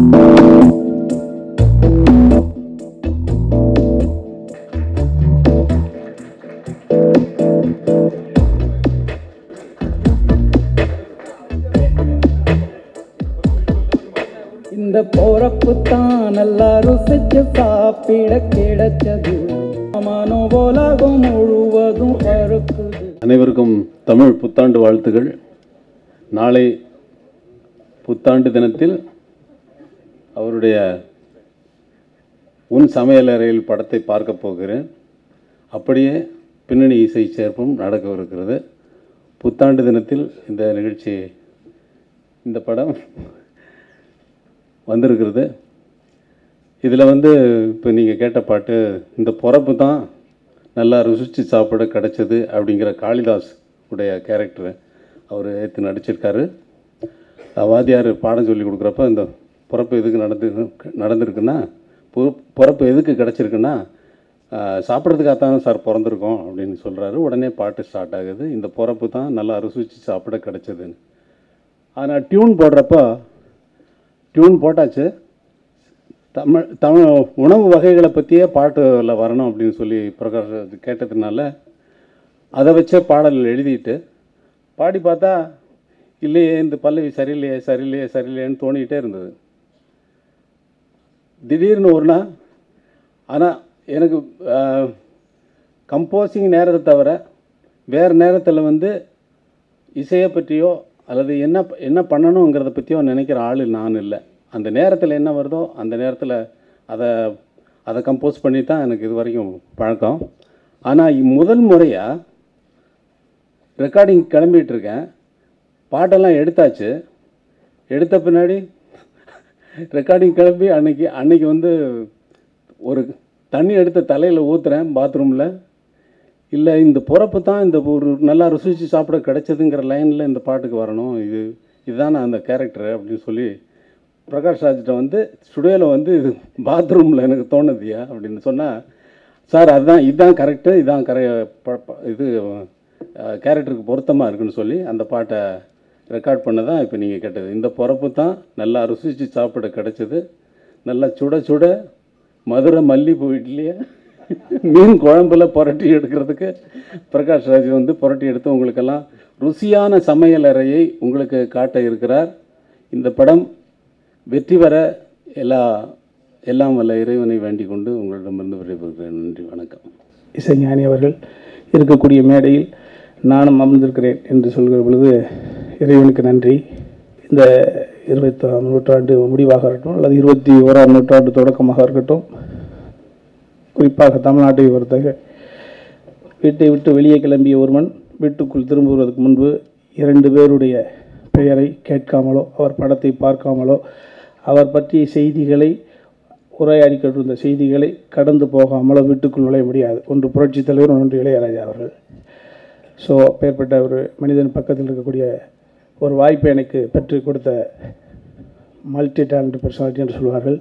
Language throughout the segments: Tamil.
இந்த போறப்பு தான் நல்லா ருசிச்சு சாப்பிட கிடைச்சது. மனோபோலகம் முழுவதும் பருக்குது. அனைவருக்கும் தமிழ் புத்தாண்டு வாழ்த்துகள். நாளை புத்தாண்டு தினத்தில் அவருடைய உன் சமையலறையில் படத்தை பார்க்க போகிறேன். அப்படியே பின்னணி இசை சேர்ப்பும் நடக்கவிருக்கிறது. புத்தாண்டு தினத்தில் இந்த நிகழ்ச்சி, இந்த படம் வந்திருக்கிறது. இதில் இப்போ நீங்கள் கேட்ட பாட்டு, இந்த பொறப்பு தான் நல்லா ருசித்து சாப்பிட கிடச்சது அப்படிங்கிற காளிதாஸ் உடைய கேரக்டரு அவர் ஏற்று நடிச்சிருக்காரு. வாத்தியார் பாடம் சொல்லி கொடுக்குறப்ப இந்த பொறப்பு எதுக்கு நடந்திருக்குன்னா, பொறப்பு எதுக்கு கிடச்சிருக்குன்னா சாப்பிட்றதுக்காகத்தான் சார் பிறந்திருக்கோம் அப்படின்னு சொல்கிறாரு. உடனே பாட்டு ஸ்டார்ட் ஆகுது, இந்த பொறப்பு தான் நல்லா ருசித்து சாப்பிட கிடச்சதுன்னு. ஆனால் டியூன் போட்டாச்சு. தமிழ் உணவு வகைகளை பற்றியே பாட்டில் வரணும் அப்படின்னு சொல்லி பிரகாஷ் கேட்டதுனால அதை வச்சே பாடல் எழுதிட்டு பாடி பார்த்தா இல்லையே, இந்த பல்லவி சரியில்லையேன்னு தோணிக்கிட்டே இருந்தது. திடீர்னு ஒரு நாள், ஆனால் எனக்கு கம்போசிங் நேரத்தை தவிர வேறு நேரத்தில் இசையை பற்றியோ அல்லது என்ன பண்ணணுங்கிறத பற்றியோ நினைக்கிற ஆள் நான் இல்லை. அந்த நேரத்தில் என்ன வருதோ அந்த நேரத்தில் அதை கம்போஸ் பண்ணி தான் எனக்கு இது வரைக்கும் பழக்கம். ஆனால் முதல் முறையாக ரெக்கார்டிங் கிளம்பிகிட்ருக்கேன். பாட்டெல்லாம் எடுத்தாச்சு. எடுத்த பின்னாடி ரெக்கார்டிங் கிளம்பி அன்னைக்கு ஒரு தண்ணி எடுத்த தலையில் ஊற்றுறேன் பாத்ரூமில். இல்லை, இந்த பொறப்பு தான் இந்த ஒரு நல்லா ருசித்து சாப்பிட கிடச்சதுங்கிற லைனில் இந்த பாட்டுக்கு வரணும், இதுதான் அந்த கேரக்டரு அப்படின்னு சொல்லி பிரகாஷ் ராஜ்கிட்ட ஸ்டுடியோவில் இது பாத்ரூமில் எனக்கு தோணுதியா அப்படின்னு சொன்னால், சார் இதுதான் கரெக்டு, இது கேரக்டருக்கு பொருத்தமாக இருக்குன்னு சொல்லி அந்த பாட்டை ரெக்கார்ட் பண்ண தான் இப்போ நீங்கள் கேட்டது. இந்த பொறப்பு தான் நல்லா ருசித்து சாப்பிட கிடச்சது, நல்லா சுட சுட மதுரை மல்லிப்பூ இட்லியை மீன் குழம்புல புரட்டி எடுக்கிறதுக்கு பிரகாஷ் ராஜ் புரட்டி எடுத்து உங்களுக்கெல்லாம் ருசியான சமையலறையை உங்களுக்கு காட்ட இருக்கிறார். இந்த படம் வெற்றி பெற எல்லாம் வல்ல இறைவனை வேண்டிக் கொண்டு உங்களிடமிருந்து விடைபெறுகிறேன். நன்றி, வணக்கம். இசைஞானி அவர்கள் இருக்கக்கூடிய மேடையில் நானும் அமர்ந்திருக்கிறேன் என்று சொல்கிற பொழுது இறைவனுக்கு நன்றி. இந்த 20ஆம் நூற்றாண்டு முடிவாக இருக்கட்டும் அல்லது 21ஆம் நூற்றாண்டு தொடக்கமாக இருக்கட்டும், குறிப்பாக தமிழ்நாட்டை பொறுத்தவரை வீட்டை விட்டு வெளியே கிளம்பிய ஒருவன் வீட்டுக்குள் திரும்புவதற்கு முன்பு 2 பேருடைய பெயரை கேட்காமலோ அவர் படத்தை பார்க்காமலோ அவர் பற்றிய செய்திகளை உரையாடி கொண்டிருந்த செய்திகளை கடந்து போகாமலோ வீட்டுக்குள் நுழைய முடியாது. ஒன்று புரட்சித் தலைவர், ஒன்று இளையராஜா அவர்கள். ஸோ அப்பேற்பட்ட ஒரு மனிதன் பக்கத்தில் இருக்கக்கூடிய ஒரு வாய்ப்பை எனக்கு பெற்றுக் கொடுத்த மல்டி டேலண்ட் பர்சனாலிட்டி என்று சொல்வார்கள்.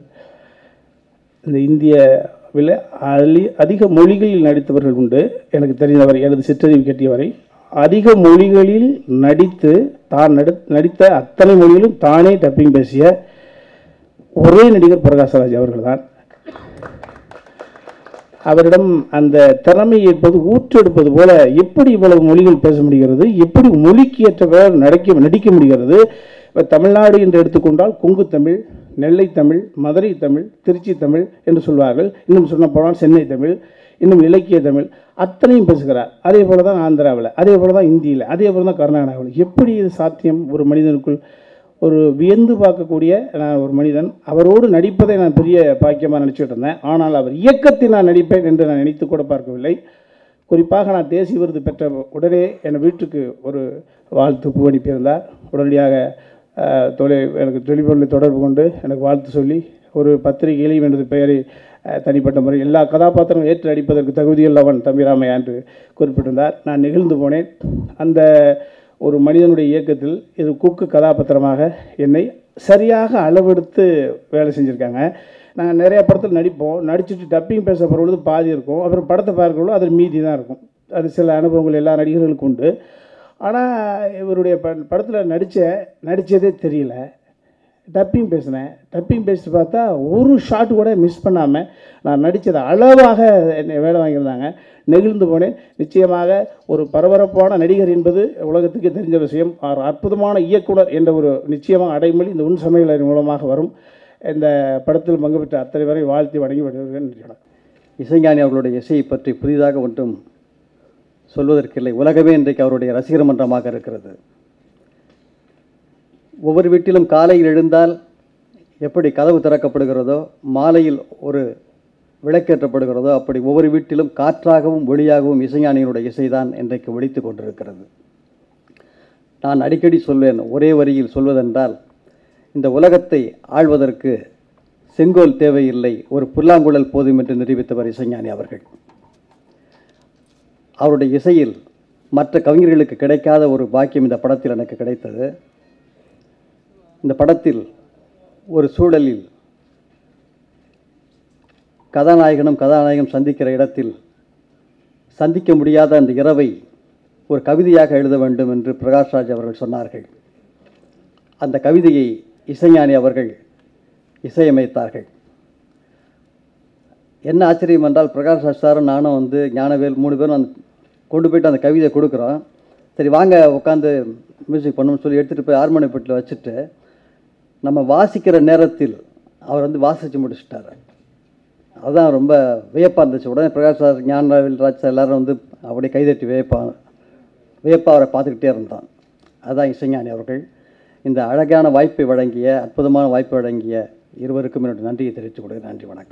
இந்த இந்தியாவில் அதிக மொழிகளில் நடித்தவர்கள் உண்டு. எனக்கு தெரிந்தவரை, எனது சிற்றறிவு கேட்டியவரை அதிக மொழிகளில் நடித்து நடித்த அத்தனை மொழிகளும் தானே டப்பிங் பேசிய ஒரே நடிகர் பிரகாஷ்ராஜ் அவர்கள் தான். அவரிடம் அந்த திறமை என்பது ஊற்றெடுப்பது போல எப்படி இவ்வளவு மொழிகள் பேச முடிகிறது, எப்படி மொழிக்கு ஏற்றவர் நடிக்க முடிகிறது. இப்போ தமிழ்நாடு என்று எடுத்துக்கொண்டால் கொங்கு தமிழ், நெல்லை தமிழ், மதுரை தமிழ், திருச்சி தமிழ் என்று சொல்வார்கள். இன்னும் சொன்ன போனால் சென்னை தமிழ், இன்னும் இலக்கிய தமிழ் அத்தனையும் பேசுகிறார். அதே போல தான் ஆந்திராவில், அதே போல தான் இந்தியில், அதே போல தான் கர்நாடகாவில். எப்படி இது சாத்தியம்? ஒரு மனிதனுக்குள் ஒரு வியந்து பார்க்கக்கூடிய ஒரு மனிதன். அவரோடு நடிப்பதை நான் பெரிய பாக்கியமாக நினச்சிட்டு இருந்தேன். ஆனால் அவர் இயக்கத்தில் நான் நடிப்பேன் என்று நான் நினைத்து கூட பார்க்கவில்லை. குறிப்பாக நான் தேசிய விருது பெற்ற உடனே என் வீட்டுக்கு ஒரு வாழ்த்து பூ அனுப்பியிருந்தார். உடனடியாக எனக்கு தொலைபேசியில் தொடர்பு கொண்டு எனக்கு வாழ்த்து சொல்லி ஒரு பத்திரிகையிலையும் எனது பெயரை தனிப்பட்ட முறை எல்லா கதாபாத்திரமும் ஏற்று அடிப்பதற்கு தகுதியுள்ளவன் தம்பிராமையா என்று குறிப்பிட்டிருந்தார். நான் நெகிழ்ந்து போனேன். அந்த ஒரு மனிதனுடைய இயக்கத்தில் இது குக்கு கதாபாத்திரமாக என்னை சரியாக அளவெடுத்து வேலை செஞ்சுருக்காங்க. நாங்கள் நிறையா படத்தில் நடிப்போம். நடிச்சுட்டு டப்பிங் பேச பொழுது பாதி இருக்கும், அப்புறம் படத்தை பார்க்கறவங்களும் அதில் மீதி தான் இருக்கும். அது சில அனுபவங்கள் எல்லா நடிகர்களுக்கும் உண்டு. ஆனால் இவருடைய படத்தில் நடித்ததே தெரியல. டப்பிங் பேசினேன். டப்பிங் பேசிட்டு பார்த்தா ஒரு ஷாட் கூட மிஸ் பண்ணாமல் நான் நடித்ததை அளவாக என்னை வேலை வாங்கியிருந்தாங்க. நெகிழ்ந்து போனேன். நிச்சயமாக ஒரு பரபரப்பான நடிகர் என்பது உலகத்துக்கு தெரிஞ்ச விஷயம். அற்புதமான இயக்குனர் என்ற ஒரு நிச்சயமாக அடைமொழி இந்த உன் சமையலர் மூலமாக வரும். இந்த படத்தில் பங்கு பெற்ற அத்தனை வரை வாழ்த்தி வணங்கி வருகிறேன். இசைஞானி அவர்களுடைய இசையை பற்றி புதிதாக ஒன்றும் சொல்வதற்கில்லை. உலகமே இன்றைக்கு அவருடைய ரசிகர் மன்றமாக இருக்கிறது. ஒவ்வொரு வீட்டிலும் காலையில் எழுந்தால் எப்படி கதவு திறக்கப்படுகிறதோ, மாலையில் ஒரு விளக்கேற்றப்படுகிறதோ, அப்படி ஒவ்வொரு வீட்டிலும் காற்றாகவும் ஒளியாகவும் இசைஞானியினுடைய இசைதான் இன்றைக்கு ஒலித்து கொண்டிருக்கிறது. நான் அடிக்கடி சொல்வேன், ஒரே வரியில் சொல்வதென்றால், இந்த உலகத்தை ஆள்வதற்கு செங்கோல் தேவையில்லை, ஒரு புல்லாங்குழல் போதும் என்று நிரூபித்தவர் இசைஞானி அவர்கள். அவருடைய இசையில் மற்ற கவிஞர்களுக்கு கிடைக்காத ஒரு பாக்கியம் இந்த படத்தில் எனக்கு கிடைத்தது. இந்த படத்தில் ஒரு சூழலில் கதாநாயகனும் சந்திக்கிற இடத்தில் சந்திக்க முடியாத அந்த இரவை ஒரு கவிதையாக எழுத வேண்டும் என்று பிரகாஷ்ராஜ் அவர்கள் சொன்னார்கள். அந்த கவிதையை இசைஞானி அவர்கள் இசையமைத்தார்கள். என்ன ஆச்சரியம் என்றால், பிரகாஷ்ராஜ் சாரும் நானும் ஞானவேல் 3 பேரும் கொண்டு போய்ட்டு அந்த கவிதையை கொடுக்குறோம். சரி வாங்க உட்காந்து மியூசிக் பண்ணணும்னு சொல்லி எடுத்துகிட்டு போய் ஹார்மோனியப்பட்டில் வச்சுட்டு நம்ம வாசிக்கிற நேரத்தில் அவர் வாசித்து முடிச்சுட்டார். அதுதான் ரொம்ப வியப்பாக இருந்துச்சு. உடனே பிரகாஷ் சார், ஞானவேல் ராஜ் சார் எல்லோரும் அப்படியே கைதட்டி வியப்பாக அவரை பார்த்துக்கிட்டே இருந்தான். அதுதான் இசைஞானி அவர்கள். இந்த அழகான வாய்ப்பை வழங்கிய, அற்புதமான வாய்ப்பை வழங்கிய இருவருக்கும் என்னுடைய நன்றியை தெரிவித்துக் கொள்கிறேன். நன்றி, வணக்கம்.